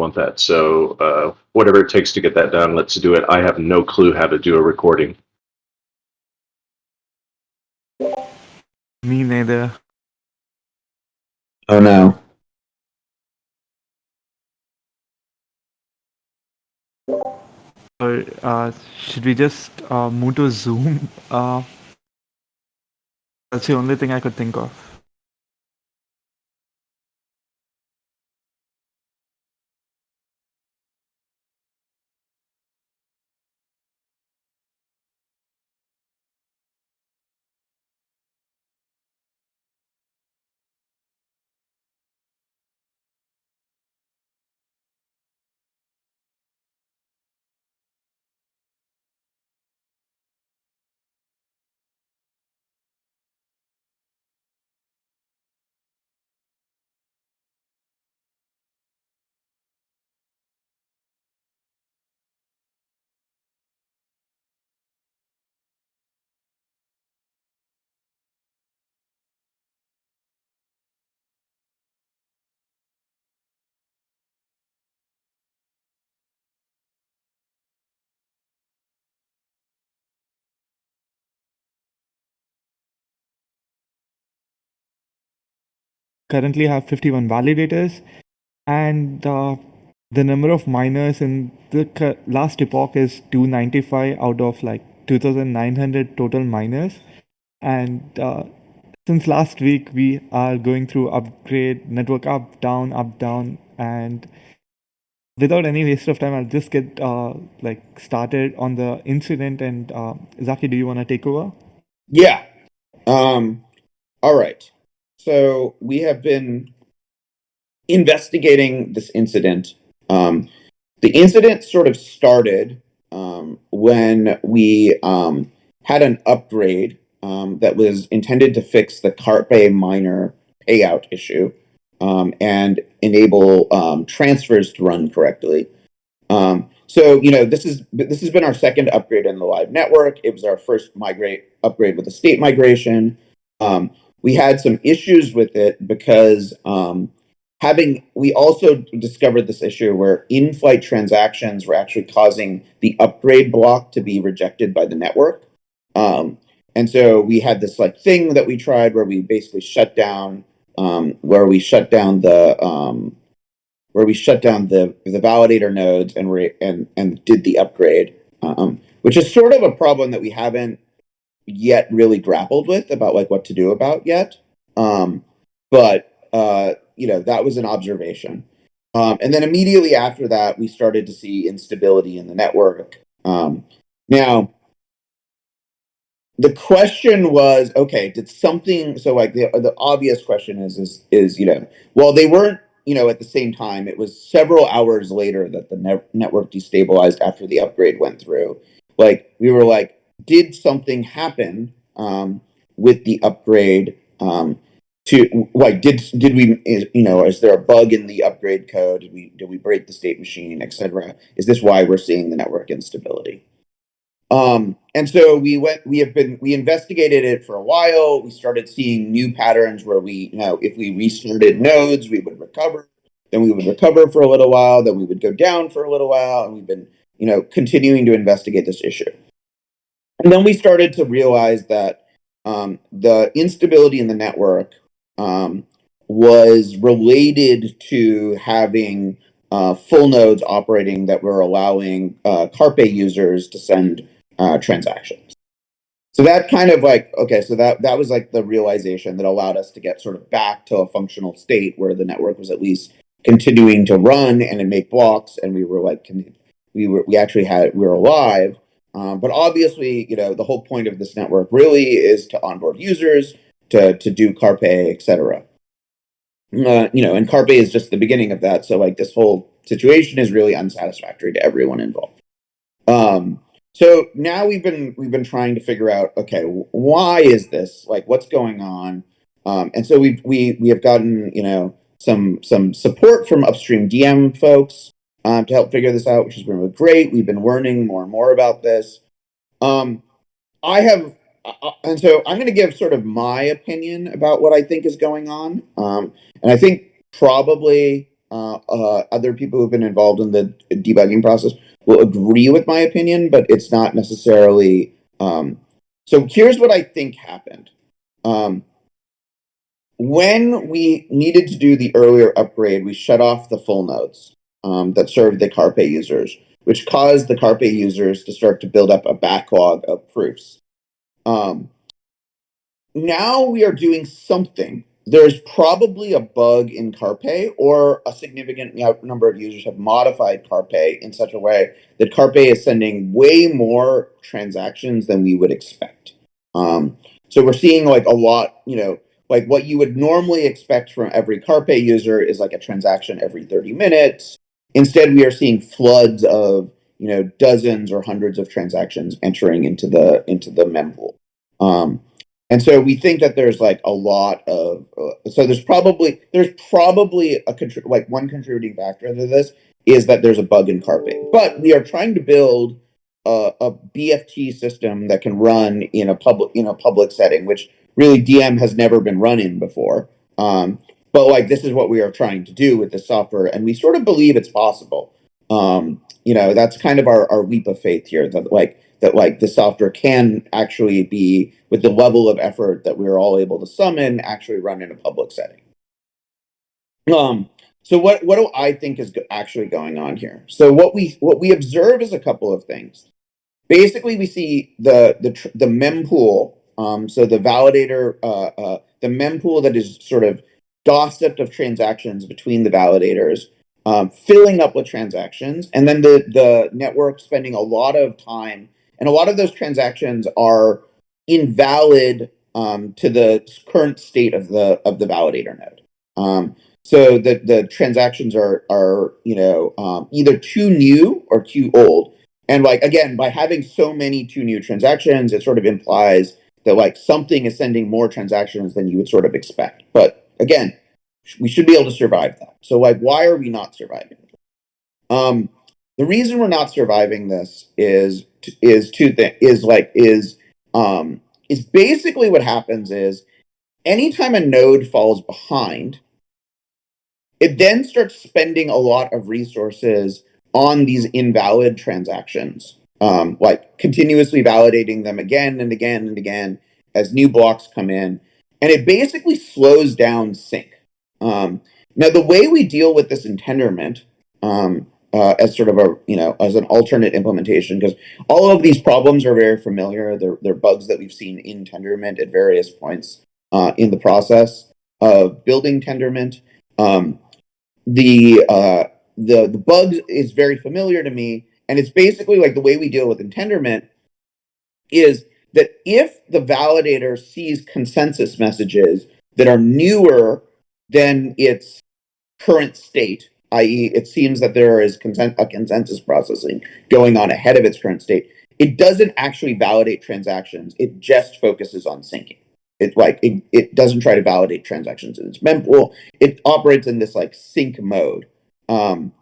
want that. So whatever it takes to get that done, let's do it. I have no clue how to do a recording. Me neither. Oh no. Or should we just move to Zoom? That's the only thing I could think of. Currently have 51 validators, and the number of miners in the last epoch is 295 out of like 2,900 total miners. And since last week, we are going through upgrade, network up, down, and without any waste of time, I'll just get like started on the incident. And Zaki, do you want to take over? Yeah. All right. So we have been investigating this incident. The incident sort of started when we had an upgrade that was intended to fix the Carpe miner payout issue and enable transfers to run correctly. So this has been our second upgrade in the live network. It was our first upgrade with a state migration. We had some issues with it because we also discovered this issue where in-flight transactions were actually causing the upgrade block to be rejected by the network. And so we had this like thing that we tried where we basically shut down the validator nodes and did the upgrade, which is sort of a problem that we haven't yet really grappled with about like what to do about yet. But that was an observation. And then immediately after that, we started to see instability in the network. Now, the question was, okay, did something? So like the obvious question is well, they weren't at the same time. It was several hours later that the network destabilized after the upgrade went through. Like we were like, did something happen with the upgrade? To like, did we is there a bug in the upgrade code? Did we break the state machine, etc.? Is this why we're seeing the network instability? And so we investigated it for a while. We started seeing new patterns where if we restarted nodes, we would recover. Then we would recover for a little while. Then we would go down for a little while. And we've been, continuing to investigate this issue. And then we started to realize that the instability in the network was related to having full nodes operating that were allowing Carpe users to send transactions. So that kind of like, okay, so that was like the realization that allowed us to get sort of back to a functional state where the network was at least continuing to run and make blocks, and we were like, we were alive. But obviously, the whole point of this network really is to onboard users, to do Carpe, etc. And Carpe is just the beginning of that. So like this whole situation is really unsatisfactory to everyone involved. So now we've been trying to figure out, okay, why is this? Like, what's going on? And so we have gotten some support from upstream DM folks to help figure this out, which has been really great. We've been learning more and more about this. And so I'm going to give sort of my opinion about what I think is going on. And I think probably other people who've been involved in the debugging process will agree with my opinion, but it's not necessarily. So here's what I think happened. When we needed to do the earlier upgrade, we shut off the full nodes that served the Carpe users, which caused the Carpe users to start to build up a backlog of proofs. Now we are doing something. There's probably a bug in Carpe, or a significant number of users have modified Carpe in such a way that Carpe is sending way more transactions than we would expect. So we're seeing like a lot, like what you would normally expect from every Carpe user is like a transaction every 30 minutes. Instead, we are seeing floods of, dozens or hundreds of transactions entering into the mempool. And so we think that there's like a lot of so there's probably one contributing factor to this is that there's a bug in Carpe. But we are trying to build a BFT system that can run in a public setting, which really DM has never been run in before. But like this is what we are trying to do with this software, and we sort of believe it's possible. That's kind of our leap of faith here, that the software can actually be, with the level of effort that we're all able to summon, actually run in a public setting. So what do I think is actually going on here? So what we observe is a couple of things. Basically, we see the mempool, so the validator, the mempool that is sort of gossip of transactions between the validators, filling up with transactions, and then the network spending a lot of time. And a lot of those transactions are invalid to the current state of the validator node. So the transactions are either too new or too old. And like again, by having so many too new transactions, it sort of implies that like something is sending more transactions than you would sort of expect. But again, we should be able to survive that. So like, why are we not surviving? The reason we're not surviving this is two things. Is basically what happens is anytime a node falls behind, it then starts spending a lot of resources on these invalid transactions, like continuously validating them again and again and again as new blocks come in, and it basically slows down sync. Now, the way we deal with this in Tendermint, as sort of as an alternate implementation, because all of these problems are very familiar. They're bugs that we've seen in Tendermint at various points in the process of building Tendermint. The bugs is very familiar to me, and it's basically like the way we deal with Tendermint is that if the validator sees consensus messages that are newer than its current state, i.e., it seems that there is a consensus processing going on ahead of its current state, it doesn't actually validate transactions. It just focuses on syncing. It doesn't try to validate transactions in its mempool. It operates in this like sync mode. And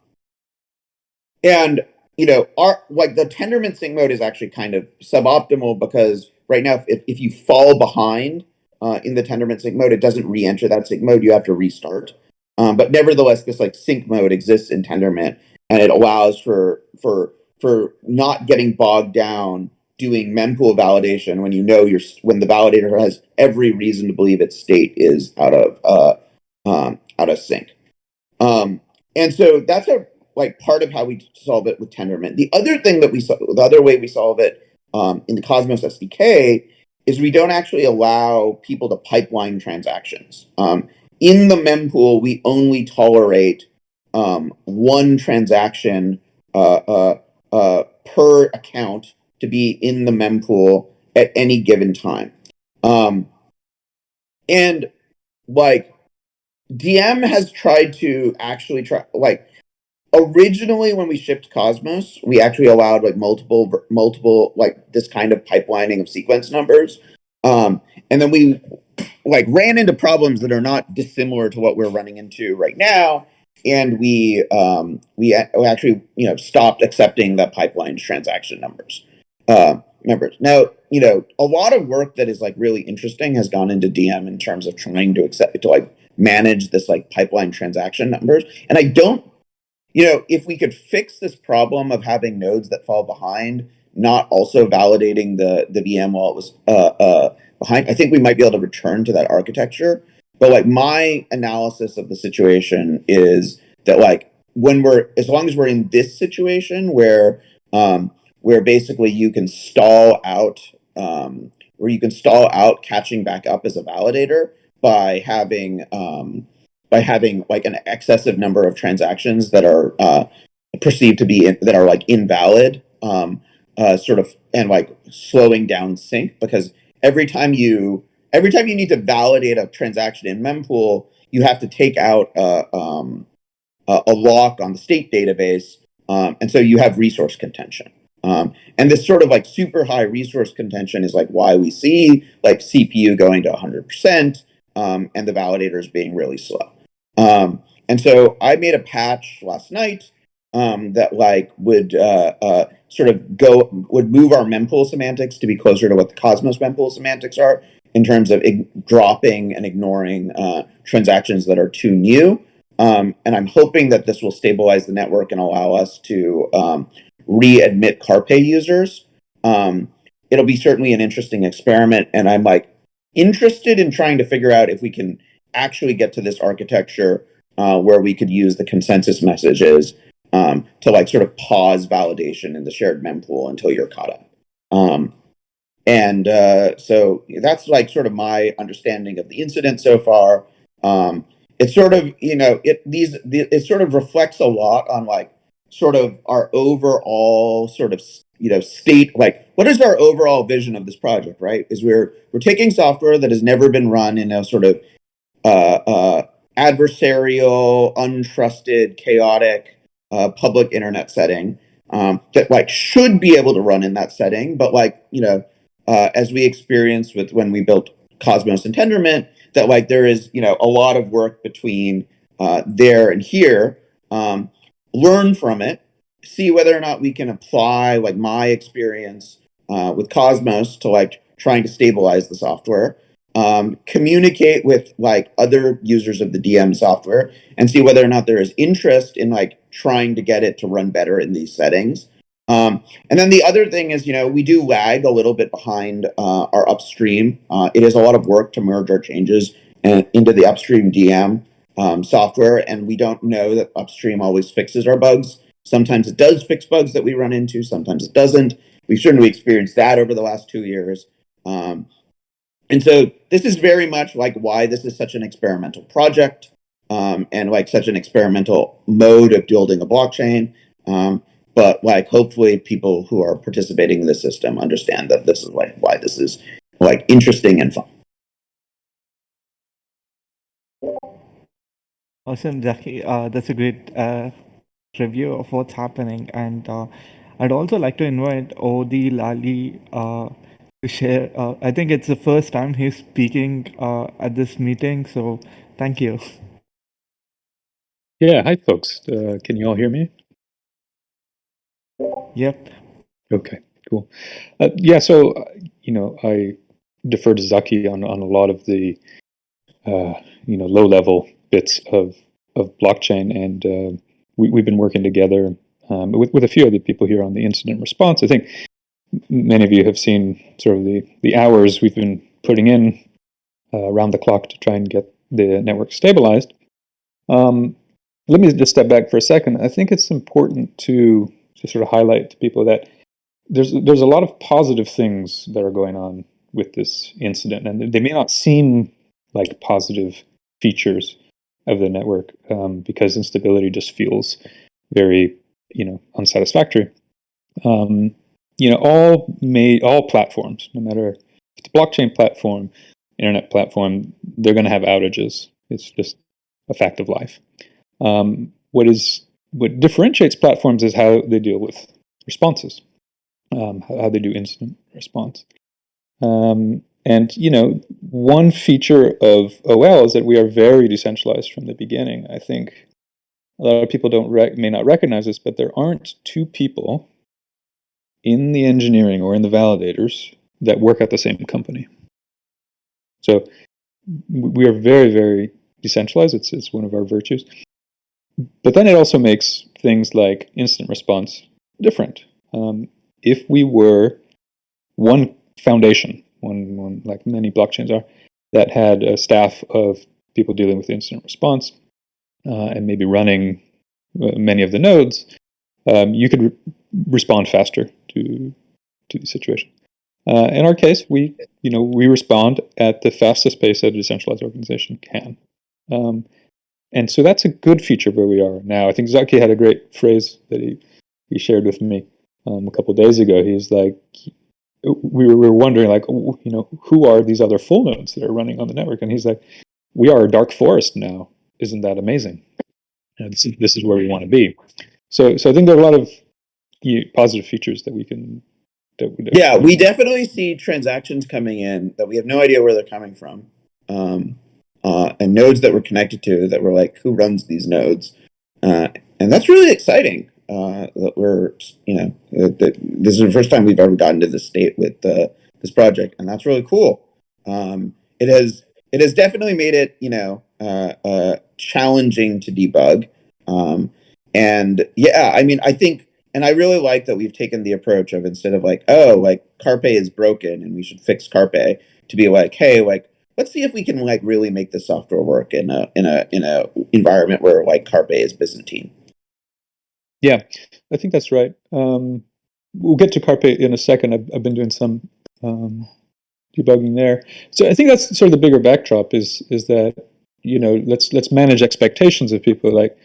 the Tendermint sync mode is actually kind of suboptimal, because right now, if you fall behind in the Tendermint sync mode, it doesn't re-enter that sync mode. You have to restart. But nevertheless, this like sync mode exists in Tendermint, and it allows for not getting bogged down doing mempool validation when the validator has every reason to believe its state is out of sync. And so that's part of how we solve it with Tendermint. The other way we solve it in the Cosmos SDK is we don't actually allow people to pipeline transactions. In the mempool, we only tolerate one transaction per account to be in the mempool at any given time. And like DM has tried to actually originally when we shipped Cosmos, we actually allowed like multiple like this kind of pipelining of sequence numbers. And then we ran into problems that are not dissimilar to what we're running into right now. And we actually stopped accepting the pipeline transaction numbers. Now, a lot of work that is like really interesting has gone into DM in terms of trying to manage this like pipeline transaction numbers. And I don't, if we could fix this problem of having nodes that fall behind, not also validating the VM while it was behind, I think we might be able to return to that architecture. But like my analysis of the situation is that like as long as we're in this situation where basically you can stall out catching back up as a validator by having like an excessive number of transactions that are perceived to be that are like invalid, sort of, and like slowing down sync, because every time you need to validate a transaction in mempool, you have to take out a lock on the state database, and so you have resource contention. And this sort of like super high resource contention is like why we see like CPU going to 100%, and the validators being really slow. And so I made a patch last night that like would move our mempool semantics to be closer to what the Cosmos mempool semantics are in terms of dropping and ignoring transactions that are too new. And I'm hoping that this will stabilize the network and allow us to readmit Carpe users. It'll be certainly an interesting experiment, and I'm like interested in trying to figure out if we can actually get to this architecture where we could use the consensus messages to like sort of pause validation in the shared mempool until you're caught up. So that's like sort of my understanding of the incident so far. It sort of, it sort of reflects a lot on like sort of our overall sort of, state, like what is our overall vision of this project, right? Is we're taking software that has never been run in a sort of adversarial, untrusted, chaotic public internet setting that like should be able to run in that setting, but like as we experienced with when we built Cosmos and Tendermint, that like there is a lot of work between there and here. Learn from it, see whether or not we can apply like my experience with Cosmos to like trying to stabilize the software. Communicate with like other users of the DM software and see whether or not there is interest in like trying to get it to run better in these settings. And then the other thing is, we do lag a little bit behind our upstream. It is a lot of work to merge our changes into the upstream DM software, and we don't know that upstream always fixes our bugs. Sometimes it does fix bugs that we run into, sometimes it doesn't. We've certainly experienced that over the last 2 years. And so this is very much like why this is such an experimental project, and like such an experimental mode of building a blockchain. But like hopefully people who are participating in the system understand that this is like why this is like interesting and fun. Awesome, Jackie. That's a great review of what's happening. And I'd also like to invite Odi Lali to share. I think it's the first time he's speaking at this meeting, so thank you. Yeah, hi folks. Can you all hear me? Yep. Okay, cool. Yeah, so I defer to Zaki on a lot of the low-level bits of blockchain, and we've been working together with a few other people here on the incident response. I think many of you have seen sort of the hours we've been putting in around the clock to try and get the network stabilized. Let me just step back for a second. I think it's important to sort of highlight to people that there's a lot of positive things that are going on with this incident, and they may not seem like positive features of the network because instability just feels very unsatisfactory. All platforms, no matter if it's a blockchain platform, internet platform, they're going to have outages. It's just a fact of life. What differentiates platforms is how they deal with responses, how they do incident response. And one feature of OL is that we are very decentralized from the beginning. I think a lot of people may not recognize this, but there aren't two people in the engineering or in the validators that work at the same company. So we are very, very decentralized. It's one of our virtues. But then it also makes things like incident response different. If we were one foundation, one like many blockchains are, that had a staff of people dealing with incident response and maybe running many of the nodes, you could respond faster to the situation. In our case, we respond at the fastest pace that a decentralized organization can. And so that's a good feature where we are now. I think Zaki had a great phrase that he shared with me a couple of days ago. He's like, we were wondering, like, who are these other full nodes that are running on the network? And he's like, we are a dark forest now. Isn't that amazing? And this is where we want to be. So I think there are a lot of positive features that we can. Yeah, we definitely see transactions coming in that we have no idea where they're coming from, and nodes that we're connected to that we're like, who runs these nodes? And that's really exciting. That we're, this is the first time we've ever gotten to this state with this project, and that's really cool. It has definitely made it, challenging to debug. And yeah, I mean, I think. And I really like that we've taken the approach of, instead of like, oh, like Carpe is broken and we should fix Carpe, to be like, hey, like, let's see if we can like really make the software work in a environment where like Carpe is Byzantine. Yeah, I think that's right. We'll get to Carpe in a second. I've been doing some debugging there. So I think that's sort of the bigger backdrop is that, let's manage expectations of people. Like,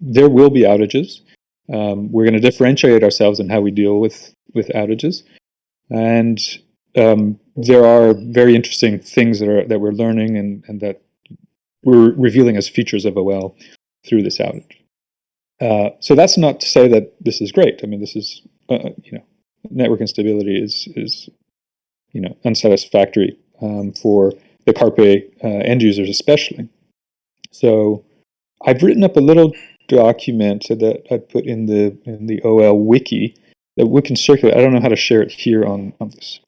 there will be outages. We're going to differentiate ourselves in how we deal with outages, and there are very interesting things that we're learning and that we're revealing as features of OL through this outage. So that's not to say that this is great. I mean, this is network instability is unsatisfactory for the Carpe end users especially. So I've written up a little document that I put in the OL wiki that we can circulate. I don't know how to share it here on this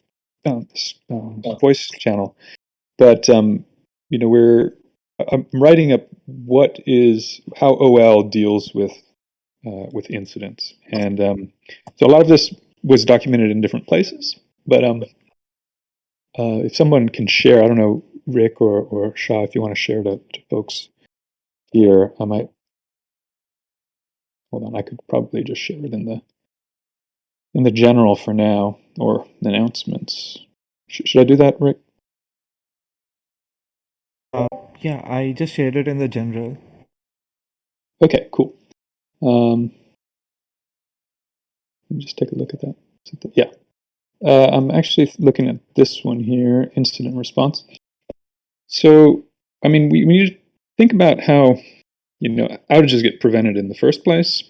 voice channel, but I'm writing up how OL deals with incidents, and so a lot of this was documented in different places. But if someone can share, I don't know, Rick or Shah, if you want to share to folks here, I might. Hold on, I could probably just share it in the general for now, or announcements. Should I do that, Rick? Yeah, I just shared it in the general. Okay, cool. Let me just take a look at that. Yeah. I'm actually looking at this one here, incident response. So, I mean, we need to think about how, outages get prevented in the first place.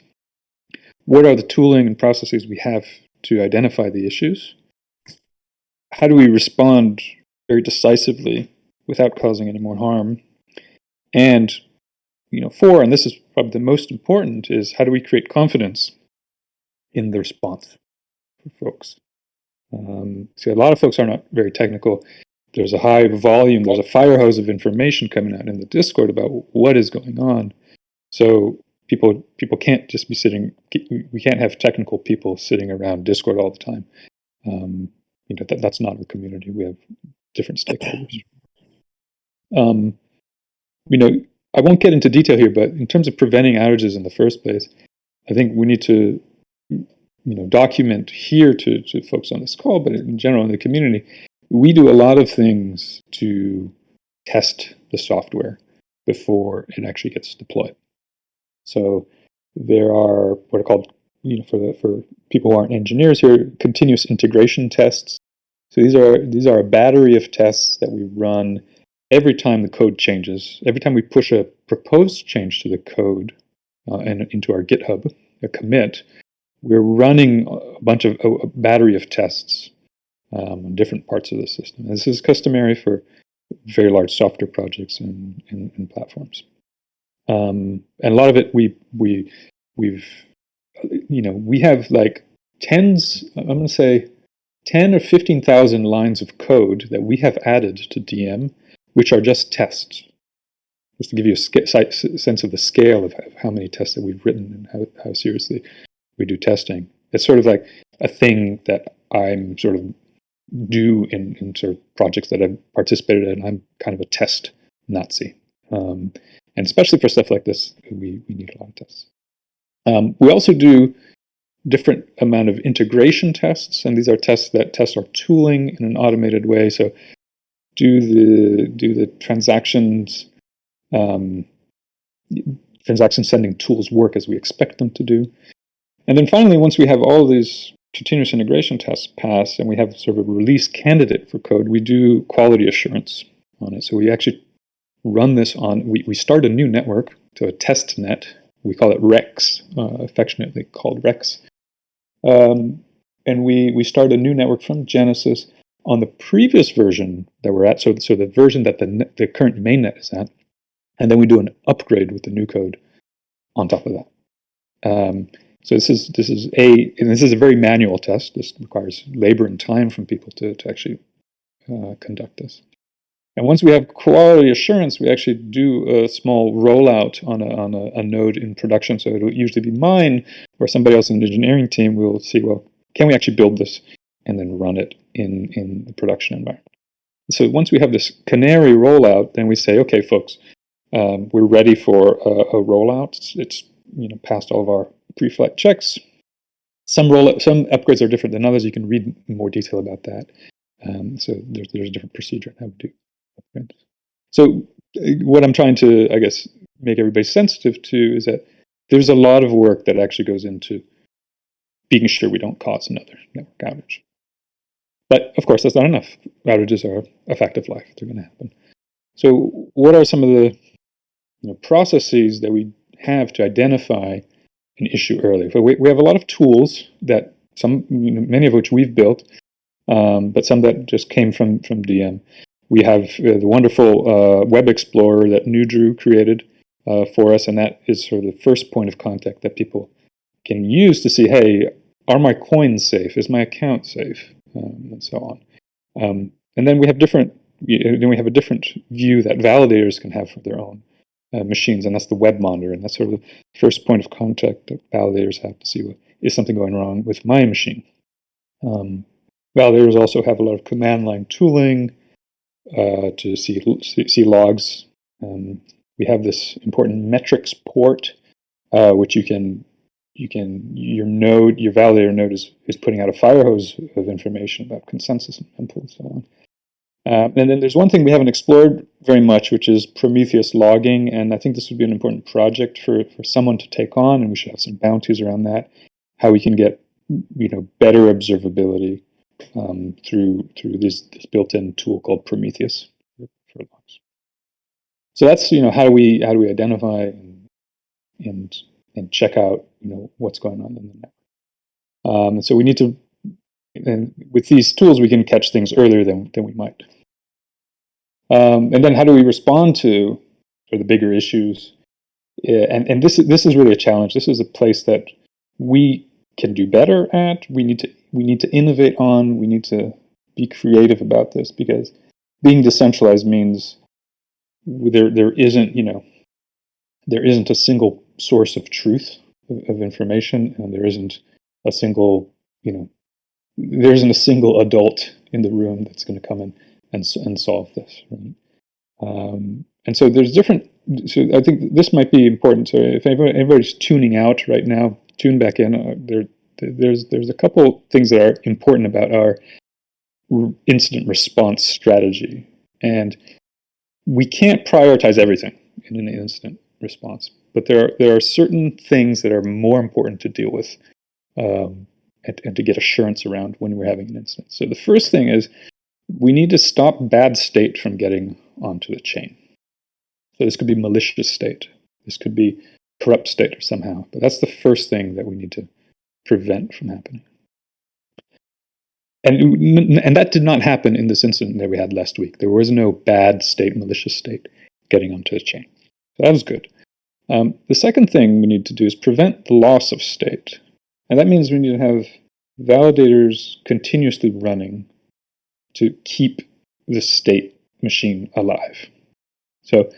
What are the tooling and processes we have to identify the issues? How do we respond very decisively without causing any more harm? And, and this is probably the most important, is how do we create confidence in the response for folks? So a lot of folks are not very technical. There's a high volume, there's a fire hose of information coming out in the Discord about what is going on. So people can't just be we can't have technical people sitting around Discord all the time. That's not our community. We have different stakeholders. I won't get into detail here, but in terms of preventing outages in the first place, I think we need to, document here to folks on this call, but in general in the community, we do a lot of things to test the software before it actually gets deployed. So there are what are called, for people who aren't engineers here, continuous integration tests. So these are a battery of tests that we run every time the code changes. Every time we push a proposed change to the code and into our GitHub, a commit, we're running a battery of tests on different parts of the system. This is customary for very large software projects and platforms. And a lot of it we have like tens, I'm going to say 10 or 15,000 lines of code that we have added to DM, which are just tests. just to give you a sense of the scale of how many tests that we've written and how seriously we do testing. It's sort of like a thing that I'm sort of do in sort of projects that I've participated in. I'm kind of a test Nazi. And especially for stuff like this, we need a lot of tests. We also do different amount of integration tests, and these are tests that test our tooling in an automated way. So do the transactions transaction sending tools work as we expect them to do? And then finally, once we have all of these continuous integration tests pass and we have sort of a release candidate for code, we do quality assurance on it. So we actually run this on, we start a new network, so a test net. We call it Rex, affectionately called Rex. And we start a new network from Genesis on the previous version that we're at, so the version that the current mainnet is at, and then we do an upgrade with the new code on top of that. So this is a very manual test. This requires labor and time from people to actually conduct this. And once we have quality assurance, we actually do a small rollout on a node in production. So it'll usually be mine or somebody else in the engineering team. We'll see, well, can we actually build this and then run it in the production environment? So once we have this canary rollout, then we say, okay, folks, we're ready for a rollout. It's passed all of our pre-flight checks. Some upgrades are different than others. You can read more detail about that. So there's a different procedure on how to do upgrades. So what I'm trying to, I guess, make everybody sensitive to is that there's a lot of work that actually goes into being sure we don't cause another network outage. But of course, that's not enough. Outages are a fact of life. They're going to happen. So what are some of the processes that we have to identify an issue early? So we have a lot of tools that many of which we've built, but some that just came from DM. We have the wonderful web explorer that Nudrew created for us, and that is sort of the first point of contact that people can use to see, hey, are my coins safe? Is my account safe? And so on. And then we have a different view that validators can have for their own machines, and that's the web monitor, and that's sort of the first point of contact that validators have to see, is something going wrong with my machine. Validators also have a lot of command line tooling to see logs. We have this important metrics port, which your validator node is putting out a fire hose of information about consensus and so on. And then there's one thing we haven't explored very much, which is Prometheus Logging, and I think this would be an important project for someone to take on, and we should have some bounties around that, how we can get better observability through this built-in tool called Prometheus for logs. So that's how do we identify and check out what's going on in the network. And so we need to, and with these tools we can catch things earlier than we might. And then how do we respond to the bigger issues? And this is really a challenge. This is a place that we can do better at. We need to innovate on. We need to be creative about this, because being decentralized means there isn't a single source of truth of information, and there isn't a single adult in the room that's going to come in and solve this. Right? And so there's different. So I think this might be important. So if everybody's tuning out right now, tune back in. There's a couple things that are important about our incident response strategy, and we can't prioritize everything in an incident response. But there are certain things that are more important to deal with and to get assurance around when we're having an incident. So the first thing is we need to stop bad state from getting onto the chain. So this could be malicious state. This could be corrupt state or somehow. But that's the first thing that we need to prevent from happening. And that did not happen in this incident that we had last week. There was no bad state, malicious state getting onto the chain. So that was good. The second thing we need to do is prevent the loss of state. And that means we need to have validators continuously running to keep the state machine alive. So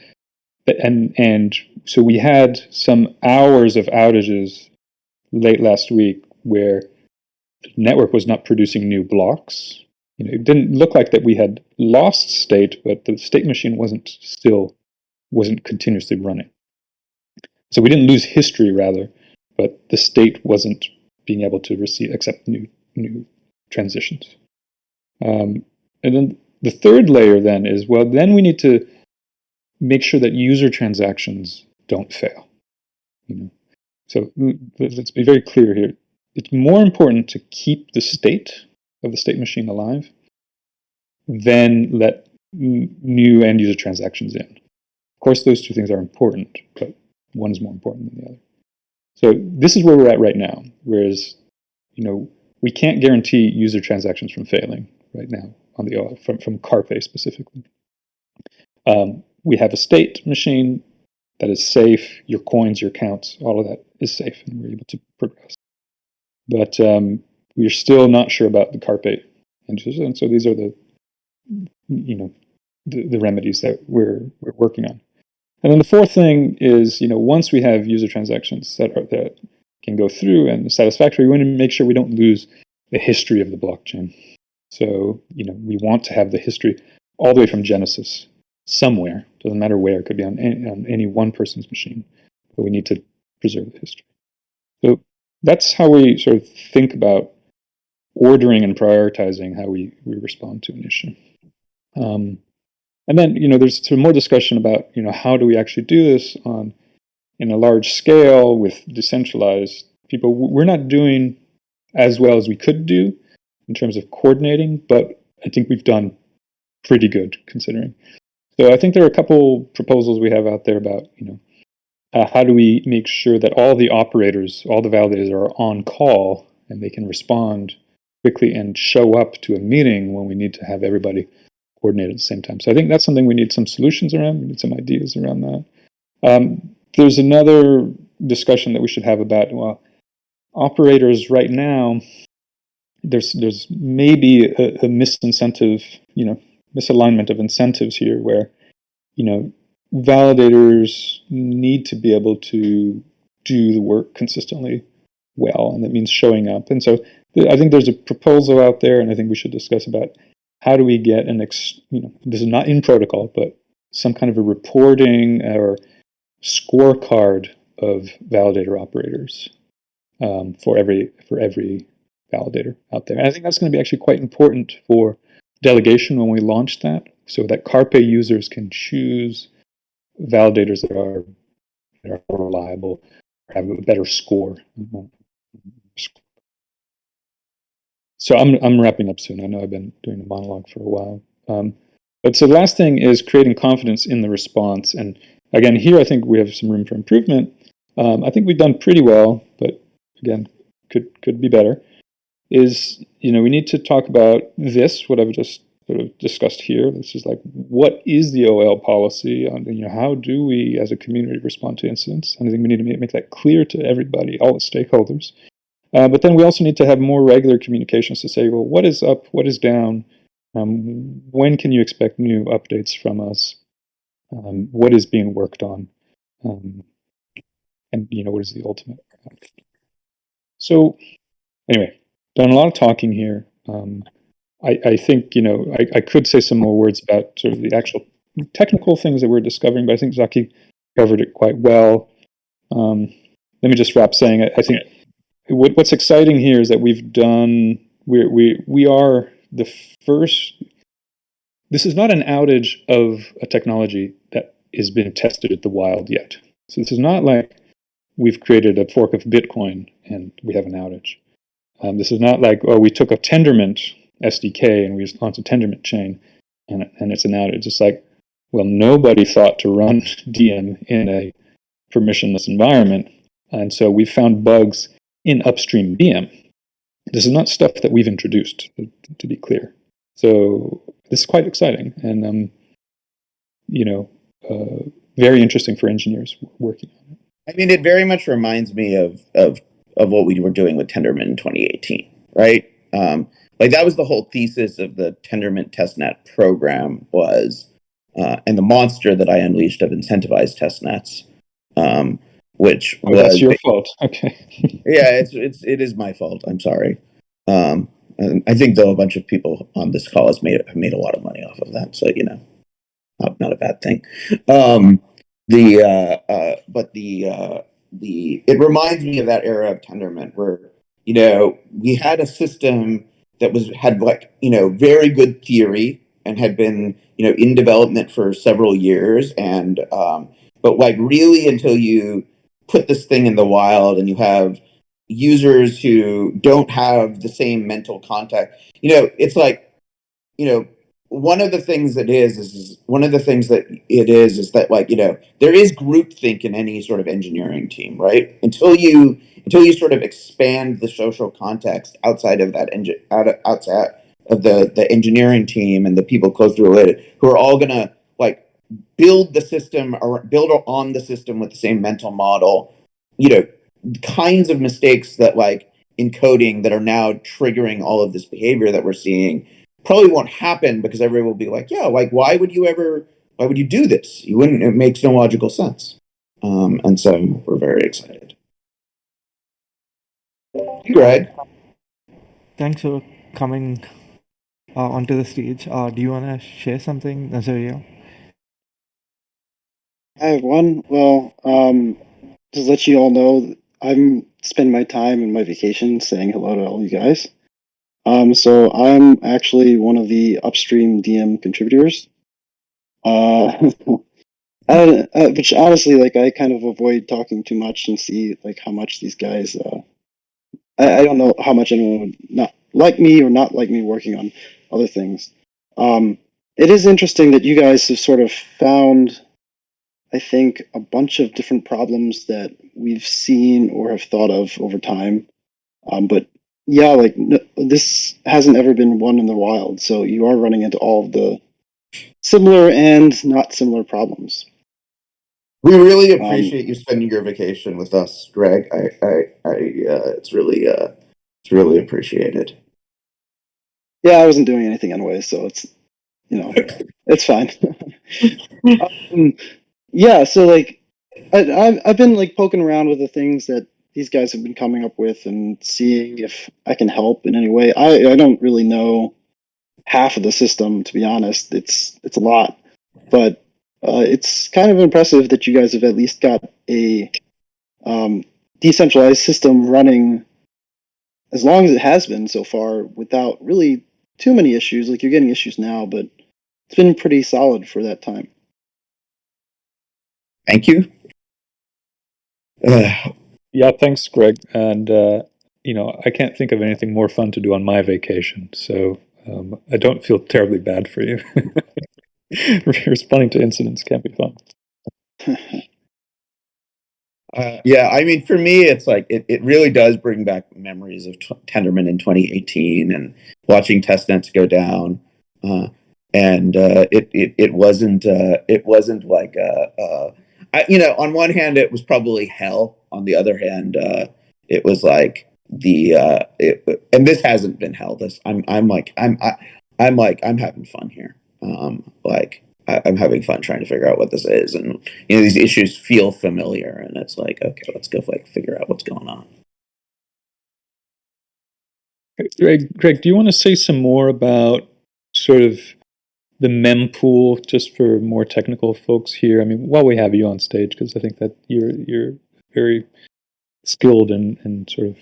and so we had some hours of outages late last week where the network was not producing new blocks. It didn't look like that we had lost state, but the state machine wasn't continuously running. So we didn't lose history, rather, but the state wasn't being able to accept new transitions. And then the third layer then is, well, then we need to make sure that user transactions don't fail. So let's be very clear here. It's more important to keep the state of the state machine alive than let new end user transactions in. Of course, those two things are important, but one is more important than the other. So this is where we're at right now. Whereas, we can't guarantee user transactions from failing right now on the OL from Carpe specifically. We have a state machine that is safe. Your coins, your counts, all of that is safe, and we're able to progress. But we're still not sure about the Carpe engines, and so these are the remedies that we're working on. And then the fourth thing is, once we have user transactions that can go through and satisfactory, we want to make sure we don't lose the history of the blockchain. So, we want to have the history all the way from Genesis somewhere. Doesn't matter where. It could be on any one person's machine, but we need to preserve the history. So that's how we sort of think about ordering and prioritizing how we respond to an issue. And then, there's some more discussion about, how do we actually do this in a large scale with decentralized people. We're not doing as well as we could do in terms of coordinating, but I think we've done pretty good considering. So I think there are a couple proposals we have out there about, how do we make sure that all the operators, all the validators are on call and they can respond quickly and show up to a meeting when we need to have everybody coordinate at the same time. So I think that's something we need some solutions around. We need some ideas around that. There's another discussion that we should have about, well, operators right now, there's maybe a misincentive, misalignment of incentives here where, validators need to be able to do the work consistently well, and that means showing up. And so I think there's a proposal out there, and I think we should discuss about how do we get this is not in protocol, but some kind of a reporting or scorecard of validator operators for every validator out there. And I think that's going to be actually quite important for delegation when we launch that, so that Carpe users can choose validators that are more reliable, or have a better score. So I'm wrapping up soon. I know I've been doing the monologue for a while. But so the last thing is creating confidence in the response. And again, here I think we have some room for improvement. I think we've done pretty well, but again, could be better. Is, we need to talk about this, what I've just sort of discussed here. This is like, what is the OL policy? How do we as a community respond to incidents? And I think we need to make that clear to everybody, all the stakeholders. But then we also need to have more regular communications to say, well, what is up, what is down? When can you expect new updates from us? What is being worked on? And, what is the ultimate? So anyway, done a lot of talking here. I think, I could say some more words about sort of the actual technical things that we're discovering, but I think Zaki covered it quite well. Let me just wrap saying, I think what's exciting here is that we are the first. This is not an outage of a technology that has been tested at the wild yet. So this is not like we've created a fork of Bitcoin and we have an outage. This is not like, we took a Tendermint SDK and we just launched a Tendermint chain and it's an outage. It's like, well, nobody thought to run DM in a permissionless environment. And so we found bugs in upstream DM. This is not stuff that we've introduced, to be clear. So this is quite exciting and, very interesting for engineers working on it. I mean, it very much reminds me of what we were doing with Tendermint in 2018, right? Like that was the whole thesis of the Tendermint testnet program was and the monster that I unleashed of incentivized test nets, which Oh, was that's your fault. Okay. yeah, it is my fault. I'm sorry. And I think though a bunch of people on this call have made a lot of money off of that, so not a bad thing. But the it reminds me of that era of Tendermint where we had a system that had very good theory and had been in development for several years, and but like really until you put this thing in the wild and you have users who don't have the same mental contact, it's like one of the things that is one of the things that it is that there is groupthink in any sort of engineering team, right? Until you sort of expand the social context outside of that outside of the engineering team and the people closely related who are all gonna build the system or build on the system with the same mental model, kinds of mistakes that in coding that are now triggering all of this behavior that we're seeing probably won't happen because everyone will be like, yeah, why would you do this? You wouldn't. It makes no logical sense. And so we're very excited. Greg, Thanks for coming onto the stage. Do you want to share something, Nazaria? I have one. Well, just let you all know, I'm spending my time in my vacation saying hello to all you guys. So I'm actually one of the upstream DM contributors. Which honestly, I kind of avoid talking too much and see how much these guys. I don't know how much anyone would not like me or not like me working on other things. It is interesting that you guys have sort of found, I think, a bunch of different problems that we've seen or have thought of over time. But yeah, this hasn't ever been one in the wild, so you are running into all of the similar and not similar problems. we really appreciate you spending your vacation with us, Greg. It's really appreciated. Yeah, I wasn't doing anything anyway, so it's it's fine. Yeah, so I've been poking around with the things that these guys have been coming up with and seeing if I can help in any way. I don't really know half of the system, to be honest. It's a lot, but it's kind of impressive that you guys have at least got a decentralized system running as long as it has been so far without really too many issues. You're getting issues now, but it's been pretty solid for that time. Thank you. Yeah, thanks, Greg. And I can't think of anything more fun to do on my vacation, so I don't feel terribly bad for you. Responding to incidents can be fun. Yeah, I mean, for me, it's it really does bring back memories of Tendermint in 2018 and watching testnets go down. And it wasn't on one hand it was probably hell. On the other hand, it was and this hasn't been hell. I'm having fun here. I'm having fun trying to figure out what this is, and these issues feel familiar, and it's okay, let's go figure out what's going on. Greg, do you want to say some more about sort of the mempool, just for more technical folks here? I mean, while we have you on stage, because I think that you're very skilled and sort of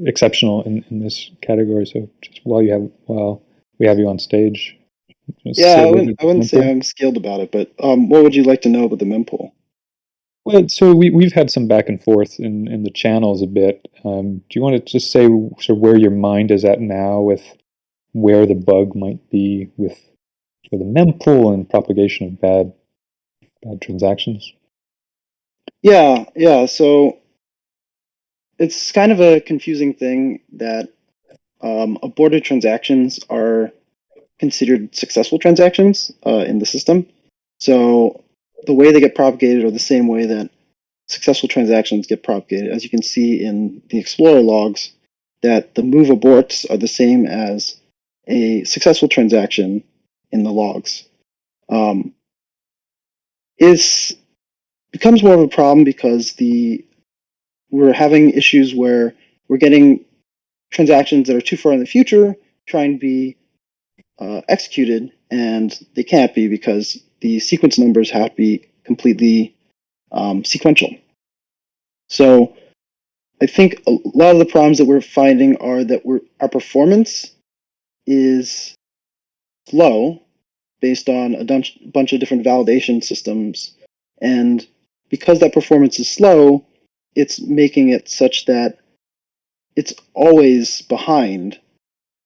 exceptional in this category. So just while we have you on stage. Yeah, I wouldn't say I'm skilled about it, but what would you like to know about the mempool? Well, so we've had some back and forth in the channels a bit. Do you want to just say sort of where your mind is at now with where the bug might be with the mempool and propagation of bad transactions? Yeah. So it's kind of a confusing thing that aborted transactions are considered successful transactions in the system. So the way they get propagated are the same way that successful transactions get propagated. As you can see in the Explorer logs, that the move aborts are the same as a successful transaction in the logs. Is becomes more of a problem because we're having issues where we're getting transactions that are too far in the future trying to be executed, and they can't be because the sequence numbers have to be completely sequential. So I think a lot of the problems that we're finding are that our performance is slow based on a bunch of different validation systems, and because that performance is slow, it's making it such that it's always behind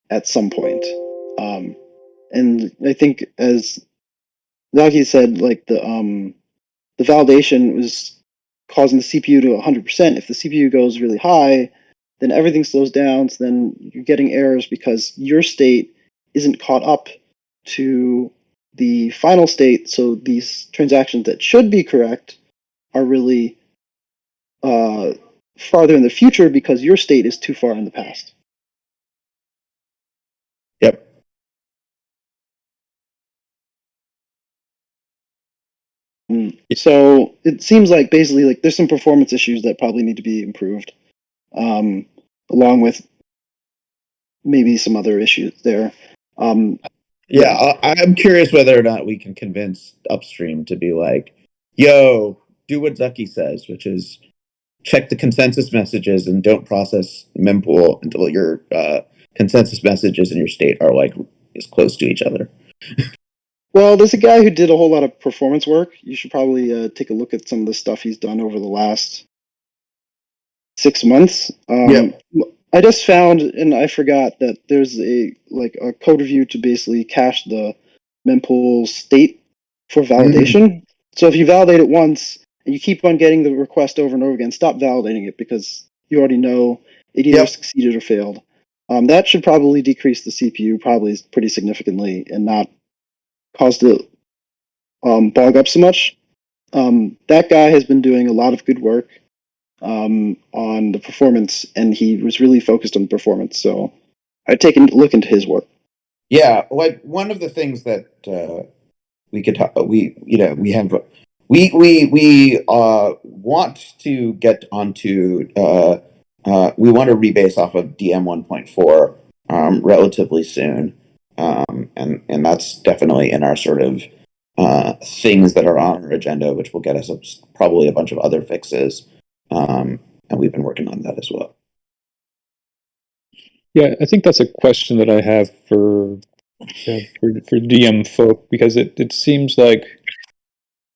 at some point. And I think, as Zaki said, like the validation was causing the CPU to 100%. If the CPU goes really high, then everything slows down. So then you're getting errors because your state isn't caught up to the final state. So these transactions that should be correct are really farther in the future because your state is too far in the past. Yep. So it seems like basically like there's some performance issues that probably need to be improved, along with maybe some other issues there. I'm curious whether or not we can convince upstream to be like, yo, do what Zucky says, which is check the consensus messages and don't process mempool until your consensus messages and your state are like as close to each other. Well, there's a guy who did a whole lot of performance work. You should probably take a look at some of the stuff he's done over the last 6 months. I just found, and I forgot, that there's a code review to basically cache the mempool state for validation. So if you validate it once and you keep on getting the request over and over again, stop validating it because you already know it either succeeded or failed. That should probably decrease the CPU probably pretty significantly and not cause it bog up so much. That guy has been doing a lot of good work on the performance, and he was really focused on performance. So I'd take a look into his work. Yeah, like one of the things that we could we want to get onto we want to rebase off of DM 1.4 relatively soon, and that's definitely in our sort of things that are on our agenda, which will get us probably a bunch of other fixes, and we've been working on that as well. Yeah, I think that's a question that I have for DM folk, because it seems like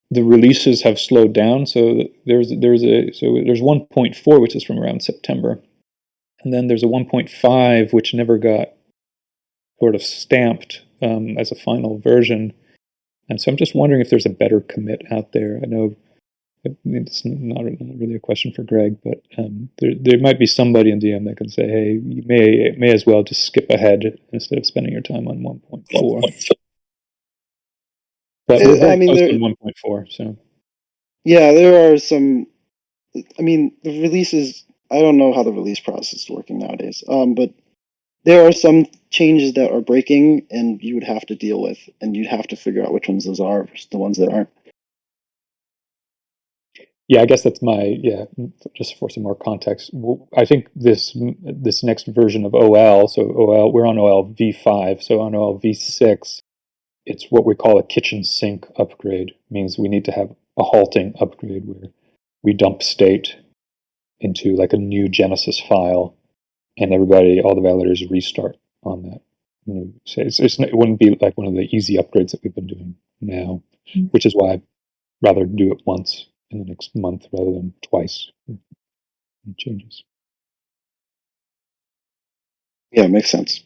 the releases have slowed down. So there's 1.4, which is from around September, and then there's a 1.5 which never got sort of stamped as a final version. And so I'm just wondering if there's a better commit out there. I know it's not really a question for Greg, but there might be somebody in DM that can say, hey, you may as well just skip ahead instead of spending your time on 1.4. But we're very close to 1.4, so. Yeah, there are some. I mean, the releases. I don't know how the release process is working nowadays. But there are some changes that are breaking, and you would have to deal with, and you'd have to figure out which ones those are, the ones that aren't. Yeah, I guess that's just for some more context. I think this next version of OL, so OL, we're on OL v5, so on OL v6, it's what we call a kitchen sink upgrade. It means we need to have a halting upgrade where we dump state into like a new Genesis file, and all the validators restart on that. So it wouldn't be like one of the easy upgrades that we've been doing now, which is why I'd rather do it once in the next month rather than twice. It changes. Yeah, it makes sense.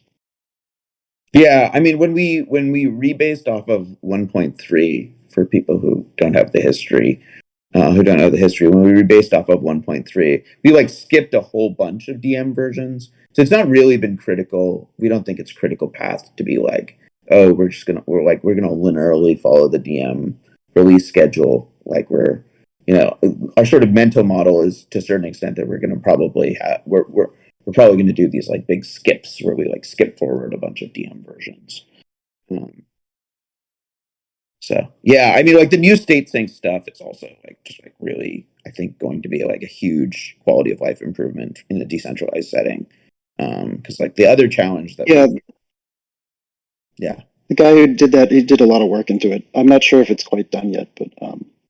Yeah, I mean, when we rebased off of 1.3, for people who don't have the history, when we rebased off of 1.3, we like skipped a whole bunch of DM versions. So it's not really been critical. We don't think it's critical path to be like, oh, we're gonna linearly follow the DM release schedule. Like our sort of mental model is to a certain extent that we're gonna probably we're probably going to do these like big skips where we like skip forward a bunch of DM versions. So yeah, I mean, like the new state sync stuff, it's also like just like really, I think, going to be like a huge quality of life improvement in a decentralized setting. Because like the other challenge that Yeah, yeah, the guy who did that, he did a lot of work into it. I'm not sure if it's quite done yet, but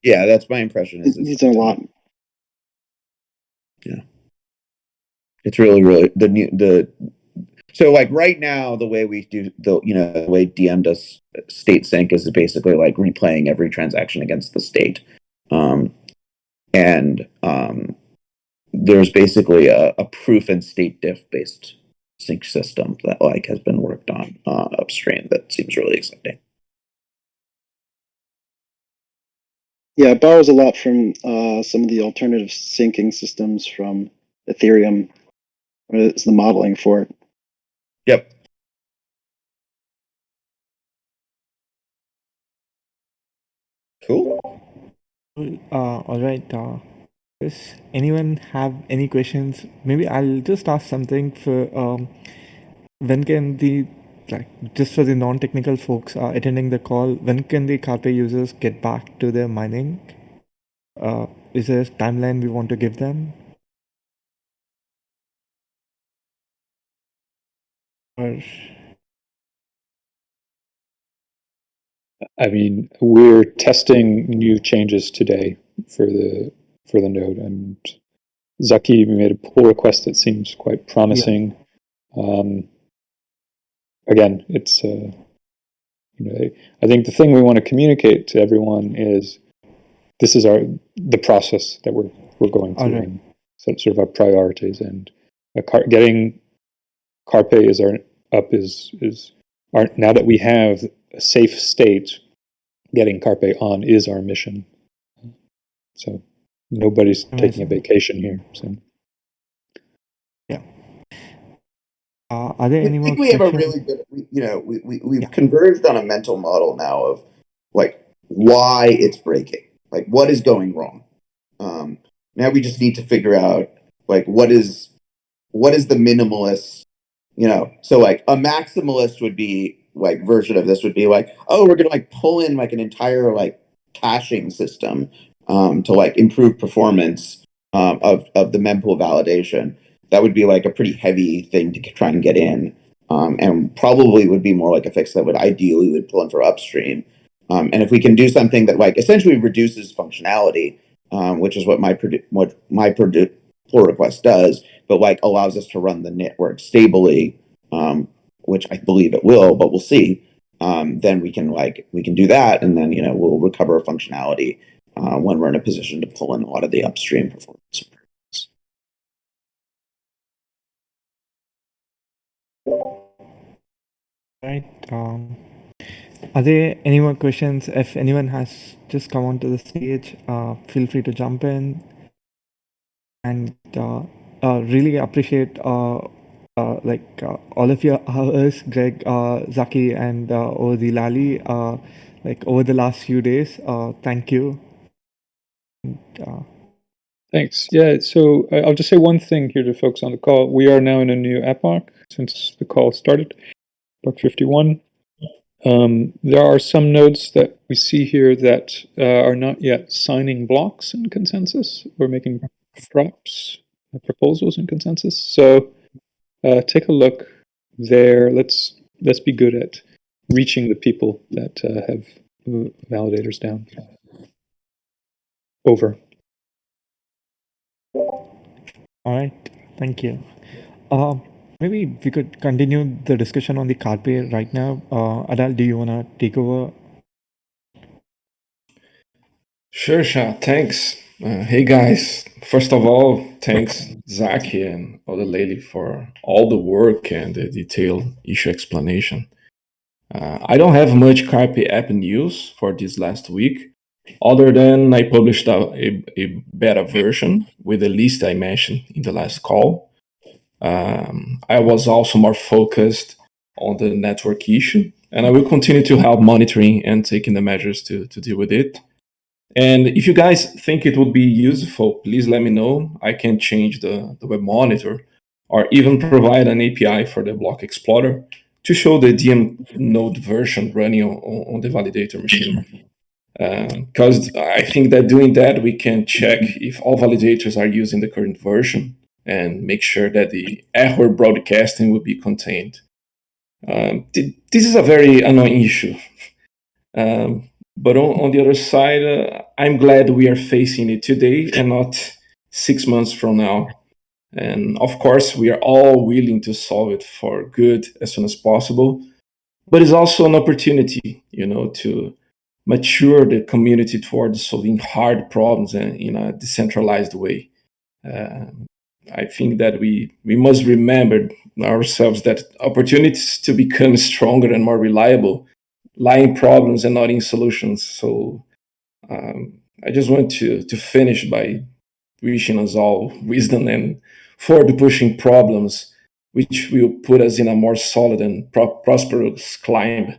yeah, that's my impression. Is he's done a lot. Yeah, it's really the new the. So like right now, the way we do the way DM does state sync is basically like replaying every transaction against the state, and there's basically a proof and state diff based sync system that like has been worked on upstream that seems really exciting. Yeah, it borrows a lot from some of the alternative syncing systems from Ethereum. It's the modeling for it. Yep. Cool. All right. Does anyone have any questions? Maybe I'll just ask something for when can the just for the non-technical folks attending the call, when can the Carpe users get back to their mining? Is there a timeline we want to give them? Or I mean, we're testing new changes today for the node, and Zaki made a pull request that seems quite promising. Again, it's I think the thing we want to communicate to everyone is this is the process that we're going through, Alright. and sort of our priorities, and getting Carpe is now that we have a safe state, getting Carpe on is our mission. So nobody's taking a Amazing. vacation here. So are there any I more think we have a questions? really good, we've converged on a mental model now of like why it's breaking, like what is going wrong. Now we just need to figure out like what is the minimalist, so like a maximalist would be like version of this would be like, oh, we're gonna like pull in like an entire like caching system to like improve performance of the mempool validation. That would be like a pretty heavy thing to try and get in, and probably would be more like a fix that would ideally would pull in for upstream. And if we can do something that like essentially reduces functionality, which is what my pull request does, but like allows us to run the network stably, which I believe it will, but we'll see. Then we can do that, and then we'll recover functionality when we're in a position to pull in a lot of the upstream performance. Right. Are there any more questions? If anyone has just come onto the stage, feel free to jump in. And really appreciate all of your hours, Greg, Zaki, and Odi Lali, over the last few days. Thank you. thanks. Yeah, so I'll just say one thing here to folks on the call. We are now in a new epoch since the call started, Block 51. There are some nodes that we see here that are not yet signing blocks in consensus or making proposals in consensus. So take a look there. Let's be good at reaching the people that have validators down. Over. All right. Thank you. Maybe we could continue the discussion on the Carpe right now. Adal, do you want to take over? Sure, Sha. Thanks. Hey guys. First of all, thanks Zaki and Odaleli for all the work and the detailed issue explanation. I don't have much Carpe app news for this last week, other than I published a beta version with the list I mentioned in the last call. I was also more focused on the network issue, and I will continue to help monitoring and taking the measures to deal with it. And if you guys think it would be useful, please let me know. I can change the web monitor or even provide an API for the block explorer to show the DM node version running on the validator machine. Because I think that doing that, we can check if all validators are using the current version and make sure that the error broadcasting will be contained. This is a very annoying issue. But on the other side, I'm glad we are facing it today and not 6 months from now. And of course, we are all willing to solve it for good as soon as possible. But it's also an opportunity, to mature the community towards solving hard problems in a decentralized way. I think that we must remember ourselves that opportunities to become stronger and more reliable lie in problems and not in solutions. So I just want to finish by wishing us all wisdom and forward pushing problems, which will put us in a more solid and prosperous climb.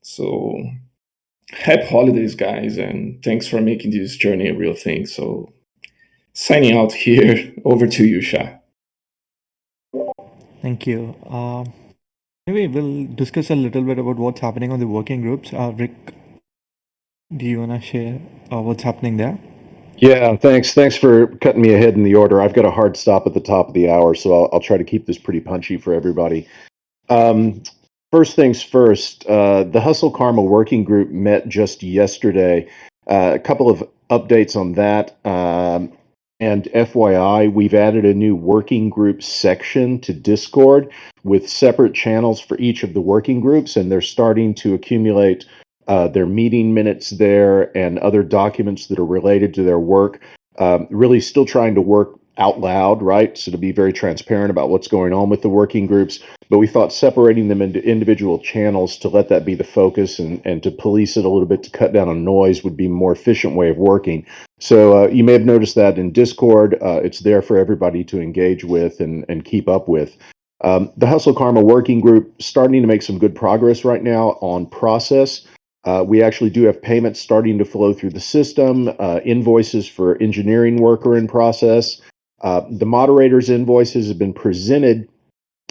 So happy holidays, guys, and thanks for making this journey a real thing. So signing out here, over to you, Sha. Thank you. Maybe we'll discuss a little bit about what's happening on the working groups. Rick, do you want to share what's happening there? Yeah, thanks. Thanks for cutting me ahead in the order. I've got a hard stop at the top of the hour, so I'll try to keep this pretty punchy for everybody. First things first, the Hustle Karma Working Group met just yesterday. A couple of updates on that. And FYI, we've added a new working group section to Discord with separate channels for each of the working groups, and they're starting to accumulate their meeting minutes there and other documents that are related to their work. Really still trying to work out loud, right? So to be very transparent about what's going on with the working groups. But we thought separating them into individual channels to let that be the focus and to police it a little bit to cut down on noise would be a more efficient way of working. So you may have noticed that in Discord, it's there for everybody to engage with and keep up with. The Hustle Karma Working Group starting to make some good progress right now on process. We actually do have payments starting to flow through the system, invoices for engineering work are in process. The moderator's invoices have been presented,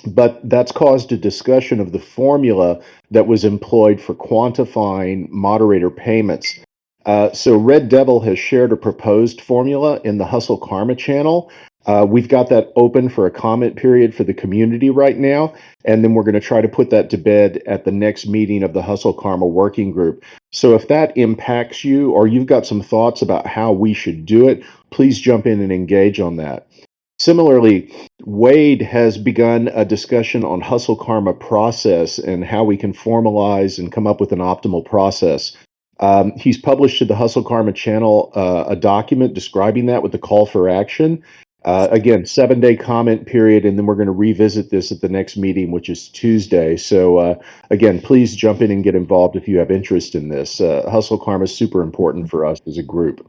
but that's caused a discussion of the formula that was employed for quantifying moderator payments. So Red Devil has shared a proposed formula in the Hustle Karma channel. We've got that open for a comment period for the community right now, and then we're going to try to put that to bed at the next meeting of the Hustle Karma Working Group. So if that impacts you or you've got some thoughts about how we should do it, please jump in and engage on that. Similarly, Wade has begun a discussion on Hustle Karma process and how we can formalize and come up with an optimal process. He's published to the Hustle Karma channel a document describing that with the call for action. Again, 7-day comment period, and then we're going to revisit this at the next meeting, which is Tuesday. So again, please jump in and get involved if you have interest in this. Hustle Karma is super important for us as a group.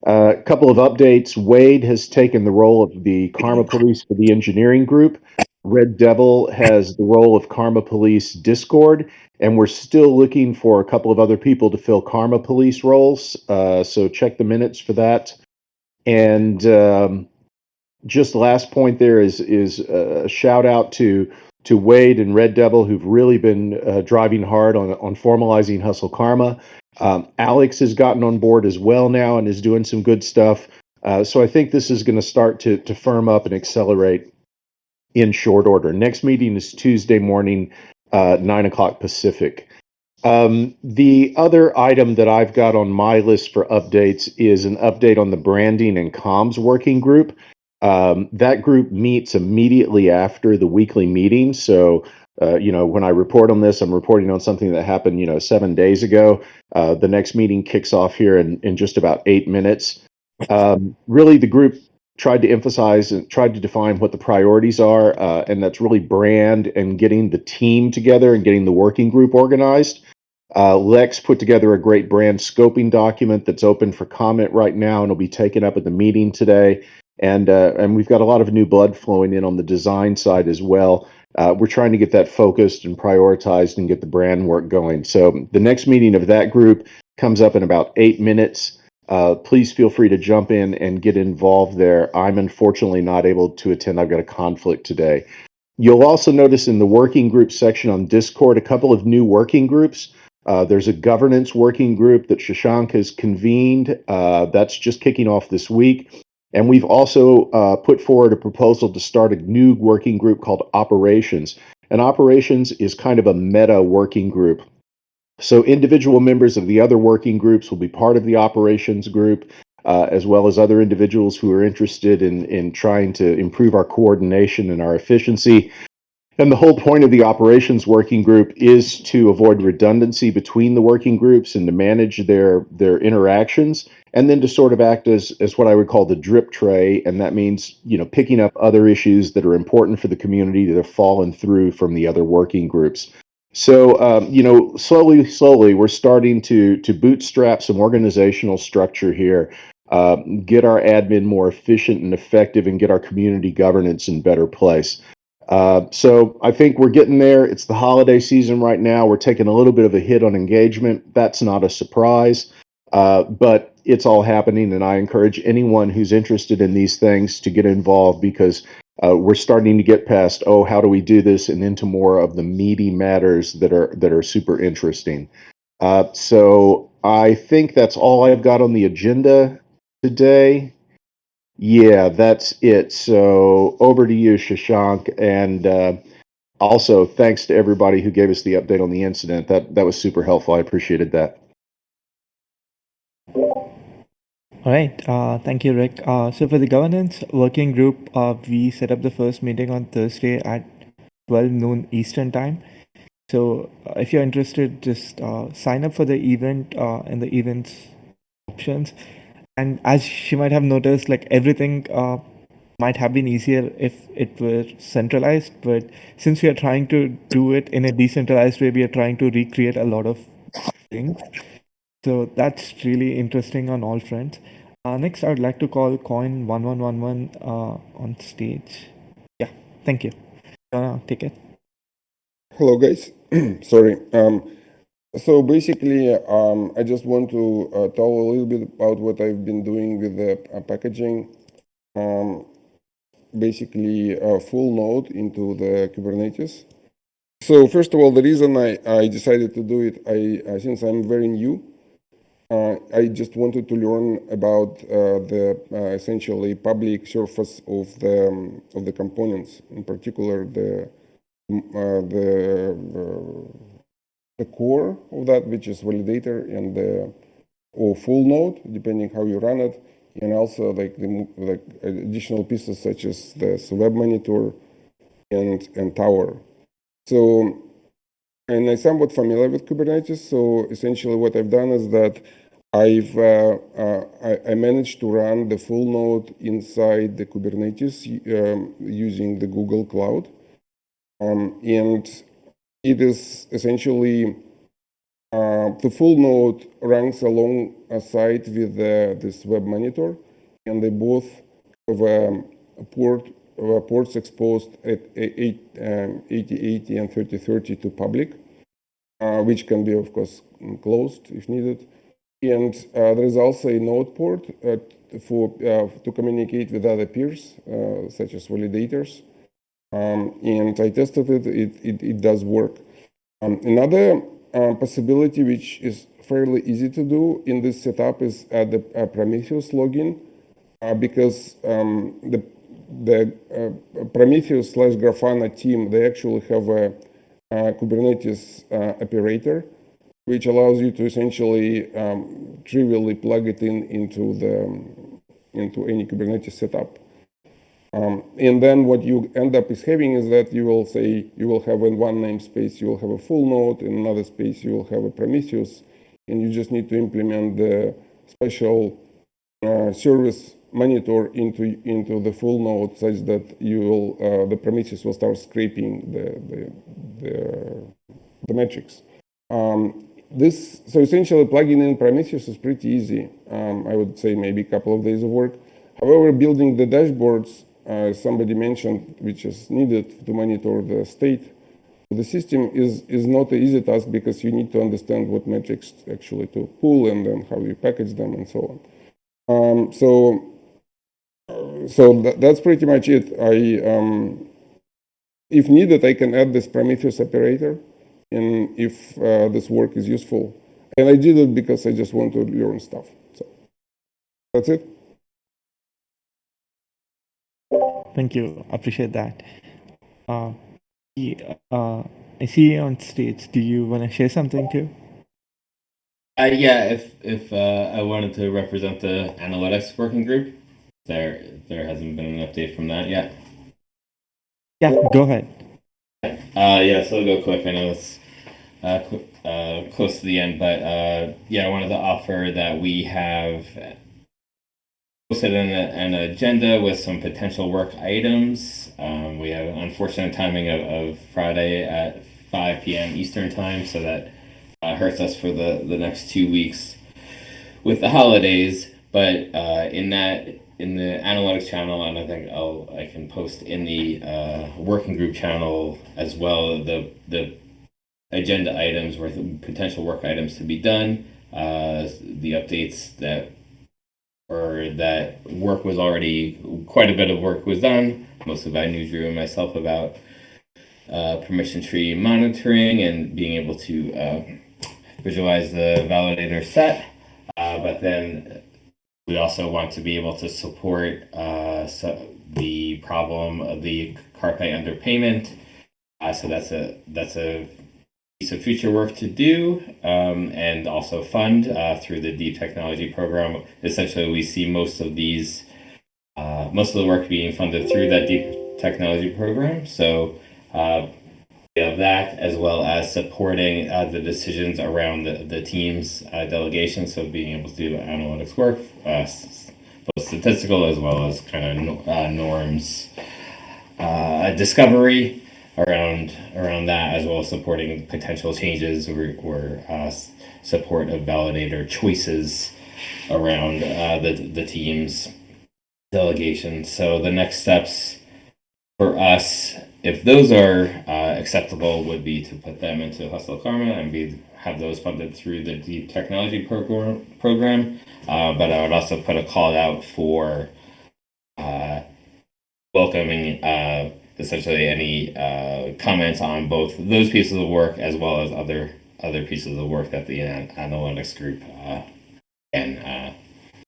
A couple of updates. Wade has taken the role of the Karma Police for the engineering group. Red Devil has the role of Karma Police Discord, and we're still looking for a couple of other people to fill Karma Police roles. So check the minutes for that. And just the last point there is a shout out to Wade and Red Devil, who've really been driving hard on formalizing Hustle Karma. Alex has gotten on board as well now and is doing some good stuff. So I think this is going to start to firm up and accelerate in short order. Next meeting is Tuesday morning, 9 o'clock Pacific. The other item that I've got on my list for updates is an update on the branding and comms working group. That group meets immediately after the weekly meeting. So, when I report on this, I'm reporting on something that happened, 7 days ago. The next meeting kicks off here in just about 8 minutes. Really, the group tried to emphasize and tried to define what the priorities are, and that's really brand and getting the team together and getting the working group organized. Lex put together a great brand scoping document that's open for comment right now and will be taken up at the meeting today. And we've got a lot of new blood flowing in on the design side as well. We're trying to get that focused and prioritized and get the brand work going. So the next meeting of that group comes up in about 8 minutes. Please feel free to jump in and get involved there. I'm unfortunately not able to attend. I've got a conflict today. You'll also notice in the working group section on Discord a couple of new working groups. There's a governance working group that Shashank has convened. That's just kicking off this week. And we've also put forward a proposal to start a new working group called Operations. And Operations is kind of a meta working group. So individual members of the other working groups will be part of the Operations group, as well as other individuals who are interested in trying to improve our coordination and our efficiency. And the whole point of the operations working group is to avoid redundancy between the working groups and to manage their interactions, and then to sort of act as what I would call the drip tray, and that means picking up other issues that are important for the community that have fallen through from the other working groups. So slowly we're starting to bootstrap some organizational structure here, get our admin more efficient and effective, and get our community governance in better place. So I think we're getting there. It's the holiday season right now. We're taking a little bit of a hit on engagement. That's not a surprise, but it's all happening. And I encourage anyone who's interested in these things to get involved, because we're starting to get past, oh, how do we do this, and into more of the meaty matters that are super interesting. So I think that's all I've got on the agenda today. Yeah, that's it. So over to you, Shashank. And also, thanks to everybody who gave us the update on the incident. That was super helpful. I appreciated that. All right. Thank you, Rick. So for the governance working group, we set up the first meeting on Thursday at 12 noon Eastern time. So if you're interested, just sign up for the event in the events options. And as she might have noticed, like everything might have been easier if it were centralized. But since we are trying to do it in a decentralized way, we are trying to recreate a lot of things. So that's really interesting on all fronts. Next, I would like to call Coin 1111 on stage. Yeah, thank you. Take it. Hello, guys. Sorry. So basically, I just want to tell a little bit about what I've been doing with the packaging. Basically, a full node into the Kubernetes. So first of all, the reason I decided to do it, since I'm very new, I just wanted to learn about the essentially public surface of the components, in particular the core of that, which is validator and the or full node, depending how you run it, and also like additional pieces such as the web monitor and tower. So, and I'm somewhat familiar with Kubernetes. So essentially, what I've done is that I managed to run the full node inside the Kubernetes using the Google Cloud, and it is essentially the full node runs alongside with this web monitor, and they both have ports exposed at 8080 and 3030 to public, which can be, of course, closed if needed. And there is also a node port to communicate with other peers, such as validators. And I tested it. It does work. Another possibility, which is fairly easy to do in this setup, is the Prometheus Logging, because the Prometheus/Grafana team, they actually have a Kubernetes operator, which allows you to essentially trivially plug it into any Kubernetes setup. And then what you end up is having is that you will have in one namespace, you will have a full node, in another space you will have a Prometheus, and you just need to implement the special service monitor into the full node such that the Prometheus will start scraping the metrics. So essentially plugging in Prometheus is pretty easy. I would say maybe a couple of days of work. However, building the dashboards, somebody mentioned, which is needed to monitor the state of the system is not an easy task, because you need to understand what metrics actually to pull and then how you package them and so on. So that's pretty much it. if needed, I can add this Prometheus operator, and if this work is useful. And I did it because I just want to learn stuff. So that's it. Thank you. Appreciate that. I see you on stage. Do you want to share something too? Yeah, if I wanted to represent the analytics working group, there hasn't been an update from that yet. Yeah, go ahead. Yeah, so I'll go quick. I know it's close to the end, but yeah, I wanted to offer that we have posted an agenda with some potential work items. We have unfortunate timing of Friday at 5 p.m. Eastern time, so that hurts us for the next 2 weeks with the holidays. But in the analytics channel, and I think I can post in the working group channel as well the agenda items or potential work items to be done, the updates that work was already, quite a bit of work was done, mostly by Newsroom and myself, about permission tree monitoring and being able to visualize the validator set. But then we also want to be able to support the problem of the Carpe underpayment. So that's a piece of future work to do, and also fund through the Deep Technology Program. Essentially, we see most of the work being funded through that Deep Technology Program. So we have that, as well as supporting the decisions around the team's delegation. So being able to do analytics work, both statistical as well as kind of norms discovery around that, as well as supporting potential changes or support of validator choices around the team's delegation. So the next steps for us, if those are acceptable, would be to put them into Hustle Karma and have those funded through the Deep Technology program. But I would also put a call out for welcoming essentially any comments on both those pieces of work as well as other pieces of work that the analytics group can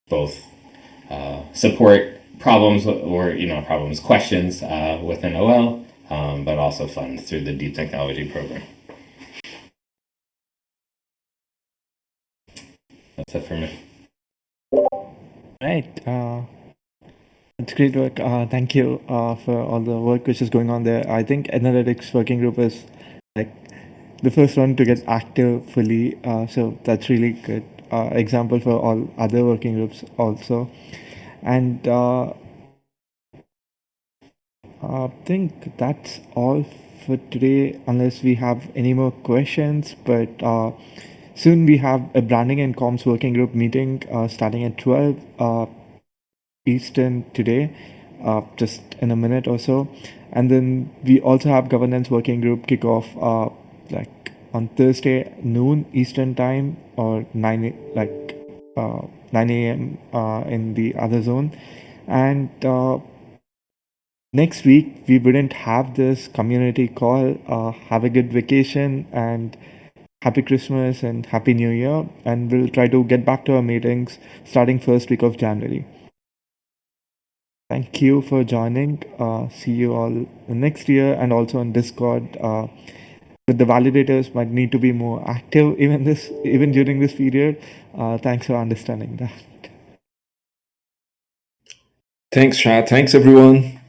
both support problems or questions within OL, but also fund through the Deep Technology program. That's it for me. Right. It's great work. Thank you for all the work which is going on there. I think analytics working group is like the first one to get active fully. So that's really good example for all other working groups also. And I think that's all for today, unless we have any more questions. But soon we have a branding and comms working group meeting starting at 12 Eastern today, just in a minute or so. And then we also have governance working group kickoff like on Thursday noon Eastern time, or 9 a.m. In the other zone. And next week we wouldn't have this community call. Have a good vacation and Happy Christmas and Happy New Year. And we'll try to get back to our meetings starting first week of January. Thank you for joining. See you all next year, and also on Discord. But the validators might need to be more active even during this period. Thanks for understanding that. Thanks, Shah. Thanks, everyone.